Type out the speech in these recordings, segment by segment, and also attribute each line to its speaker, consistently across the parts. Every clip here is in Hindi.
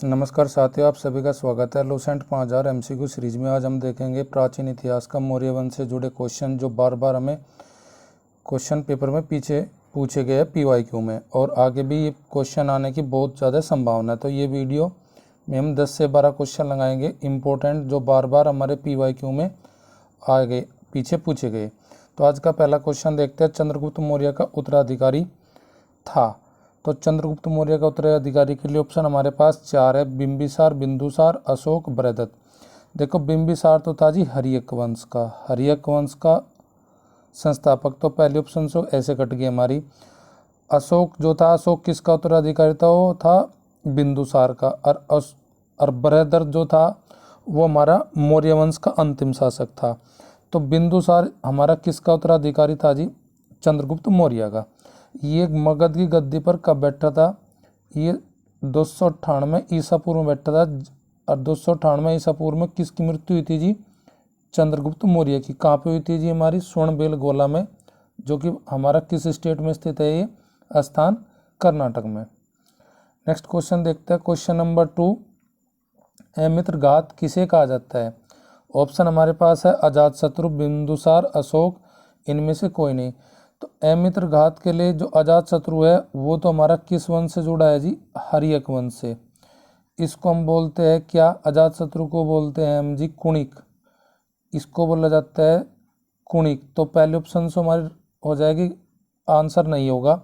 Speaker 1: नमस्कार साथियों, आप सभी का स्वागत है लूसेंट 5000 एमसीक्यू सीरीज में। आज हम देखेंगे प्राचीन इतिहास का मौर्य वंश से जुड़े क्वेश्चन जो बार बार हमें क्वेश्चन पेपर में पीछे पूछे गए हैं पीवाईक्यू में, और आगे भी ये क्वेश्चन आने की बहुत ज़्यादा संभावना है। तो ये वीडियो में हम 10 से 12 क्वेश्चन लगाएंगे इंपॉर्टेंट, जो बार बार हमारे पीवाईक्यू में आ गए पीछे पूछे गए। तो आज का पहला क्वेश्चन देखते हैं। चंद्रगुप्त मौर्य का उत्तराधिकारी था। तो चंद्रगुप्त मौर्य का उत्तराधिकारी के लिए ऑप्शन हमारे पास 4 है। बिंबिसार, बिंदुसार, अशोक, बृहदत्त। देखो, बिंबिसार तो था जी हर्यक वंश का, हर्यक वंश का संस्थापक। तो पहले ऑप्शन से ऐसे कट गई हमारी। अशोक जो था, अशोक किसका उत्तराधिकारी था? वो था बिंदुसार का। और बृहदत्त जो था वो हमारा मौर्य वंश का अंतिम शासक था। तो बिंदुसार हमारा किसका उत्तराधिकारी था जी? चंद्रगुप्त मौर्य का। ये मगध की गद्दी पर कब बैठा था? ये 298 ईसा पूर्व में बैठा था। और 298 ईसा पूर्व में किसकी मृत्यु हुई थी जी? चंद्रगुप्त मौर्य की। कहाँ पे हुई थी जी? हमारी स्वर्णबेलगोला में, जो कि हमारा किस स्टेट में स्थित है? ये स्थान कर्नाटक में। नेक्स्ट क्वेश्चन देखते हैं, क्वेश्चन नंबर 2। अमित्र घात किसे कहा जाता है? ऑप्शन हमारे पास है अजातशत्रु, बिंदुसार, अशोक, इनमें से कोई नहीं। तो अमित्र घात के लिए जो अजातशत्रु है वो तो हमारा किस वंश से जुड़ा है जी? हर्यक वंश से। इसको हम बोलते हैं क्या? अजातशत्रु को बोलते हैं हम जी कुणिक। इसको बोला जाता है कुणिक। तो पहले ऑप्शन से हमारी हो जाएगी, आंसर नहीं होगा।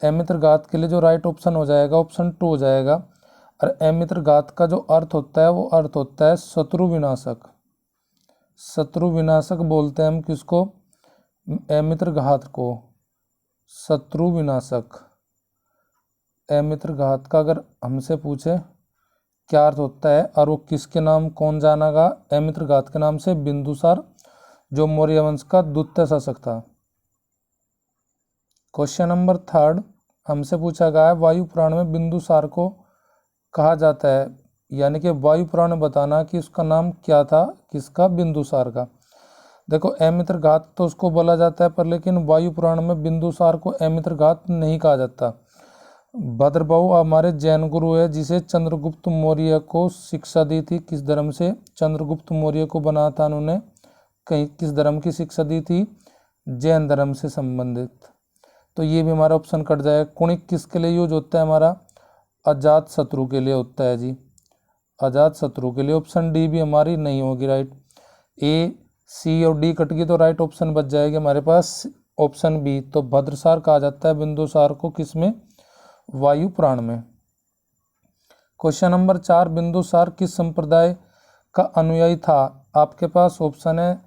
Speaker 1: अमित्र घात के लिए जो राइट ऑप्शन हो जाएगा ऑप्शन 2 हो जाएगा। और अमित्र घात का जो अर्थ होता है वो अर्थ होता है शत्रु विनाशक। शत्रु विनाशक बोलते हैं हम किसको? अमित्र घात को शत्रु विनाशक। अमित्र घात का अगर हमसे पूछे क्या अर्थ होता है और वो किसके नाम कौन जानेगा? अमित्र घात के नाम से बिंदुसार, जो मौर्य वंश का द्वितीय शासक था। क्वेश्चन नंबर 3 हमसे पूछा गया है, वायु पुराण में बिंदुसार को कहा जाता है, यानी कि वायु पुराण बताना कि उसका नाम क्या था, किसका? बिंदुसार का। देखो, अमित्र घात तो उसको बोला जाता है, पर लेकिन वायु पुराण में बिंदुसार को अमित्र घात नहीं कहा जाता। भद्रबाहु हमारे जैन गुरु है, जिसे चंद्रगुप्त मौर्य को शिक्षा दी थी। किस धर्म से चंद्रगुप्त मौर्य को बनाया था उन्होंने? कहीं किस धर्म की शिक्षा दी थी? जैन धर्म से संबंधित। तो ये भी हमारा ऑप्शन कट जाएगा। कुणिक किसके लिए यूज होता है हमारा? अजात शत्रु के लिए होता है जी, अजात शत्रु के लिए। ऑप्शन डी भी हमारी नहीं होगी राइट। ए, सी और डी कट गई तो राइट ऑप्शन बच जाएगी हमारे पास ऑप्शन बी। तो भद्रसार कहा जाता है बिंदुसार को, किसमें? वायु पुराण में। क्वेश्चन नंबर 4, बिंदुसार किस संप्रदाय का अनुयायी था? आपके पास ऑप्शन है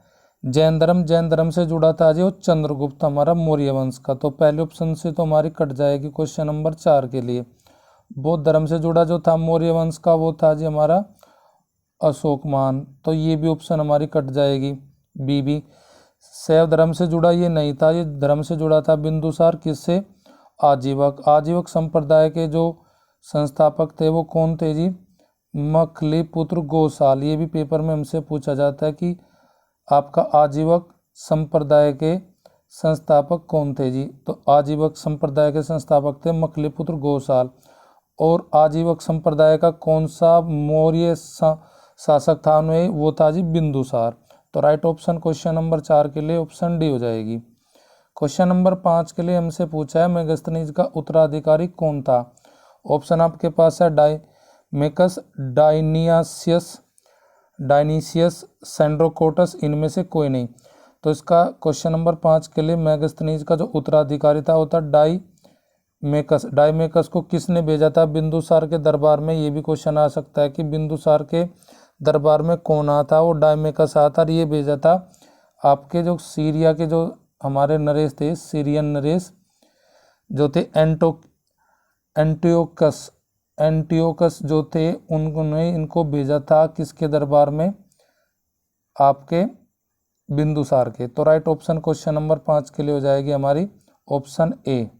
Speaker 1: जैन धर्म। जैन धर्म से जुड़ा था जी वो चंद्रगुप्त, हमारा मौर्य वंश का। तो पहले ऑप्शन से तो हमारी कट जाएगी क्वेश्चन नंबर 4 के लिए। बौद्ध धर्म से जुड़ा जो था मौर्य वंश का वो था जी हमारा अशोकमान। तो ये भी ऑप्शन हमारी कट जाएगी बी भी। शैव धर्म से जुड़ा ये नहीं था, ये धर्म से जुड़ा था बिंदुसार। किससे? आजीवक। आजीवक संप्रदाय के जो संस्थापक थे वो कौन थे जी? मखलीपुत्र गोसाल। ये भी पेपर में हमसे पूछा जाता है कि आपका आजीवक संप्रदाय के संस्थापक कौन थे जी? तो आजीवक संप्रदाय के संस्थापक थे मखलीपुत्र गोसाल। और आजीवक संप्रदाय का कौन सा मौर्य शासक था उन्हें? वो था जी बिंदुसार। तो राइट ऑप्शन क्वेश्चन नंबर 4 के लिए ऑप्शन डी हो जाएगी। क्वेश्चन नंबर 5 के लिए हमसे पूछा है, मेगास्थनीज का उत्तराधिकारी कौन था? ऑप्शन आपके पास है डायमेकस, डायनीसियस, सेंड्रोकोटस, इनमें से कोई नहीं। तो इसका क्वेश्चन नंबर 5 के लिए मेगास्थनीज का जो उत्तराधिकारी था वो था डायमेकस। डायमेकस को किसने भेजा था बिंदुसार के दरबार में? ये भी क्वेश्चन आ सकता है कि बिंदुसार के दरबार में कौन आया था? वो डायमेकस आया था। और ये भेजा था आपके जो सीरिया के जो हमारे नरेश थे, सीरियन नरेश जो थे, एंटियोकस जो थे, उन्होंने इनको भेजा था किसके दरबार में? आपके बिंदुसार के। तो राइट ऑप्शन क्वेश्चन नंबर 5 के लिए हो जाएगी हमारी ऑप्शन ए।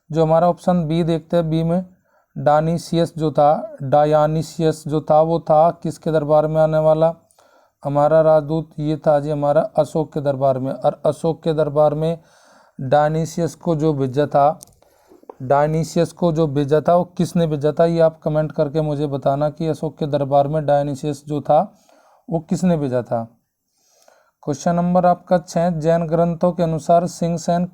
Speaker 1: जो हमारा ऑप्शन बी देखते हैं, बी में डायनीसियस जो था वो था किसके दरबार में आने वाला? हमारा राजदूत ये था जी हमारा अशोक के दरबार में। और अशोक के दरबार में डायनीसियस को जो भेजा था डायनीसियस को जो भेजा था वो किसने भेजा था, ये आप कमेंट करके मुझे बताना कि अशोक के दरबार में डायनीसियस जो था वो किसने भेजा था। क्वेश्चन नंबर आपका 6, जैन ग्रंथों के अनुसार सिंहसेन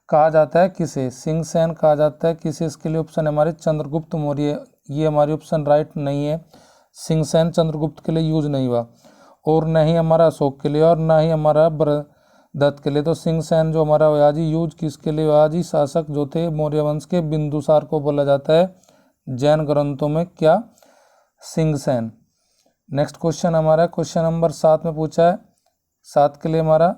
Speaker 1: कहा जाता है किसे, सिंहसेन कहा जाता है किसे, इसके लिए ऑप्शन है हमारे चंद्रगुप्त मौर्य, ये हमारी ऑप्शन राइट नहीं है। सिंहसेन चंद्रगुप्त के लिए यूज नहीं हुआ, और न ही हमारा अशोक के लिए और न ही हमारा बृहदत्त के लिए। तो सिंहसेन जो हमारा हुआ जी यूज किसके लिए हुआ जी, शासक जो थे मौर्य वंश के बिंदुसार को बोला जाता है जैन ग्रंथों में क्या, सिंहसेन। नेक्स्ट क्वेश्चन हमारा क्वेश्चन नंबर 7 में पूछा है, 7 के लिए हमारा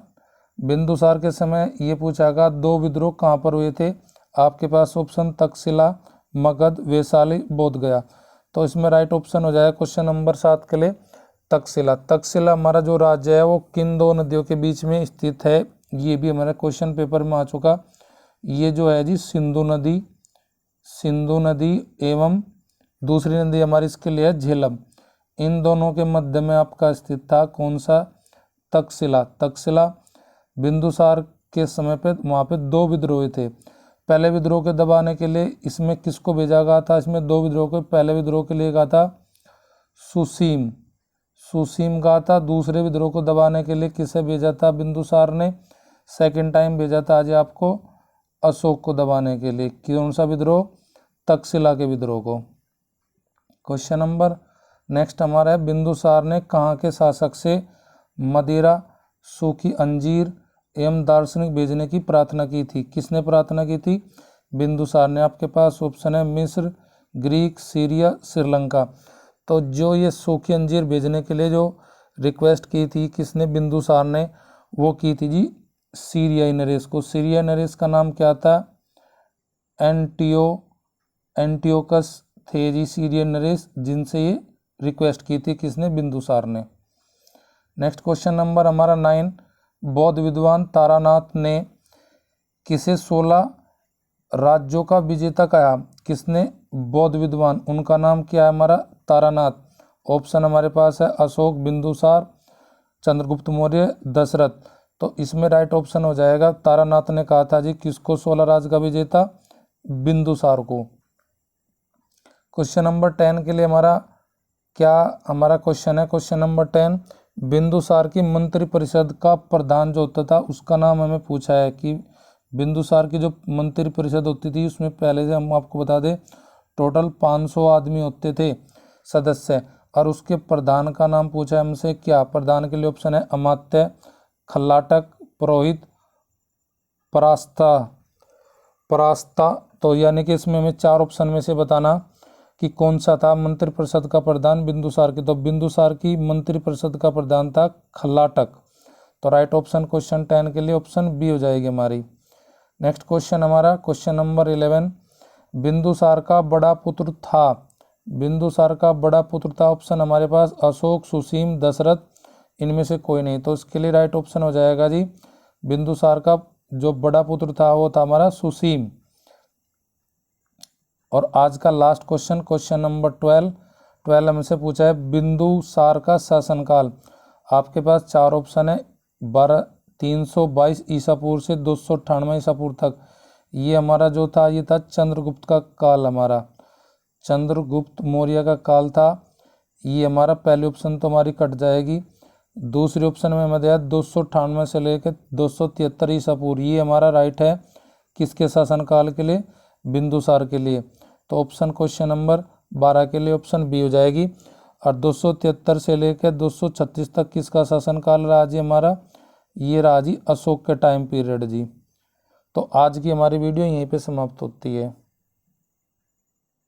Speaker 1: बिंदुसार के समय ये पूछा गया 2 विद्रोह कहाँ पर हुए थे। आपके पास ऑप्शन तक्षशिला, मगध, वैशाली, बोधगया। तो इसमें राइट ऑप्शन हो जाएगा क्वेश्चन नंबर 7 के लिए तक्षशिला। तक्षशिला हमारा जो राज्य है वो किन 2 नदियों के बीच में स्थित है, ये भी हमारे क्वेश्चन पेपर में आ चुका। ये जो है जी सिंधु नदी एवं दूसरी नदी हमारी इसके लिए है झेलम। इन दोनों के मध्य में आपका स्थित था कौन सा, तक्षशिला। बिंदुसार के समय पे वहाँ पे 2 विद्रोह थे। पहले विद्रोह के दबाने के लिए इसमें किसको भेजा गया था, इसमें 2 विद्रोह के पहले विद्रोह के लिए गया था सुसीम गया था। दूसरे विद्रोह को दबाने के लिए किसे भेजा था बिंदुसार ने, सेकंड टाइम भेजा था आज आपको अशोक को दबाने के लिए। कौन सा विद्रोह, तक्षशिला के विद्रोह को। क्वेश्चन नंबर नेक्स्ट हमारा है, बिंदुसार ने कहाँ के शासक से मदिरा, सूखी अंजीर एवं दार्शनिक भेजने की प्रार्थना की थी, किसने प्रार्थना की थी, बिंदुसार ने। आपके पास ऑप्शन है मिस्र, ग्रीक, सीरिया, श्रीलंका। तो जो ये सूखी अंजीर भेजने के लिए जो रिक्वेस्ट की थी किसने, बिंदुसार ने, वो की थी जी सीरियाई नरेश को। सीरियाई नरेश का नाम क्या था, एंटियोकस थे जी सीरियाई नरेश, जिनसे ये रिक्वेस्ट की थी किसने, बिंदुसार ने। नेक्स्ट क्वेश्चन नंबर हमारा 9, बौद्ध विद्वान तारानाथ ने किसे 16 राज्यों का विजेता कहा, किसने, बौद्ध विद्वान, उनका नाम क्या है हमारा, तारानाथ। ऑप्शन हमारे पास है अशोक, बिंदुसार, चंद्रगुप्त मौर्य, दशरथ। तो इसमें राइट ऑप्शन हो जाएगा तारानाथ ने कहा था जी किसको 16 राज्य का विजेता, बिंदुसार को। क्वेश्चन नंबर 10 के लिए हमारा क्या हमारा क्वेश्चन है, क्वेश्चन नंबर 10, बिंदुसार की मंत्रिपरिषद का प्रधान जो होता था उसका नाम हमें पूछा है कि बिंदुसार की जो मंत्रिपरिषद होती थी उसमें पहले से हम आपको बता दें टोटल 500 आदमी होते थे सदस्य, और उसके प्रधान का नाम पूछा है हमसे क्या, प्रधान के लिए ऑप्शन है अमात्य, खल्लाटक, पुरोहित, परास्ता। तो यानी कि इसमें हमें 4 ऑप्शन में से बताना कि कौन सा था मंत्रिपरिषद का प्रधान बिंदुसार की। तो बिंदुसार की मंत्रिपरिषद का प्रधान था खल्लाटक। तो राइट ऑप्शन क्वेश्चन 10 के लिए ऑप्शन बी हो जाएगी हमारी। नेक्स्ट क्वेश्चन हमारा क्वेश्चन नंबर 11, बिंदुसार का बड़ा पुत्र था, बिंदुसार का बड़ा पुत्र था, ऑप्शन हमारे पास अशोक, सुसीम, दशरथ, इनमें से कोई नहीं। तो इसके लिए राइट ऑप्शन हो जाएगा जी बिंदुसार का जो बड़ा पुत्र था वो था हमारा सुसीम। और आज का लास्ट क्वेश्चन क्वेश्चन नंबर 12 हमसे पूछा है बिंदुसार का शासनकाल। आपके पास 4 ऑप्शन है 322 ईसा पूर्व से 298 ईसा पूर्व तक। ये हमारा जो था ये था चंद्रगुप्त का काल, हमारा चंद्रगुप्त मौर्य का काल था। ये हमारा पहली ऑप्शन तो हमारी कट जाएगी। दूसरी ऑप्शन में हमें दिया 298 से लेकर 273 ईसा पूर्व, ये हमारा राइट है किसके शासनकाल के लिए, बिंदुसार के लिए। तो ऑप्शन क्वेश्चन नंबर 12 के लिए ऑप्शन बी हो जाएगी। और 273 से लेकर 236 तक किसका शासनकाल रहा जी हमारा, ये रहा जी अशोक के टाइम पीरियड जी। तो आज की हमारी वीडियो यहीं पे समाप्त होती है।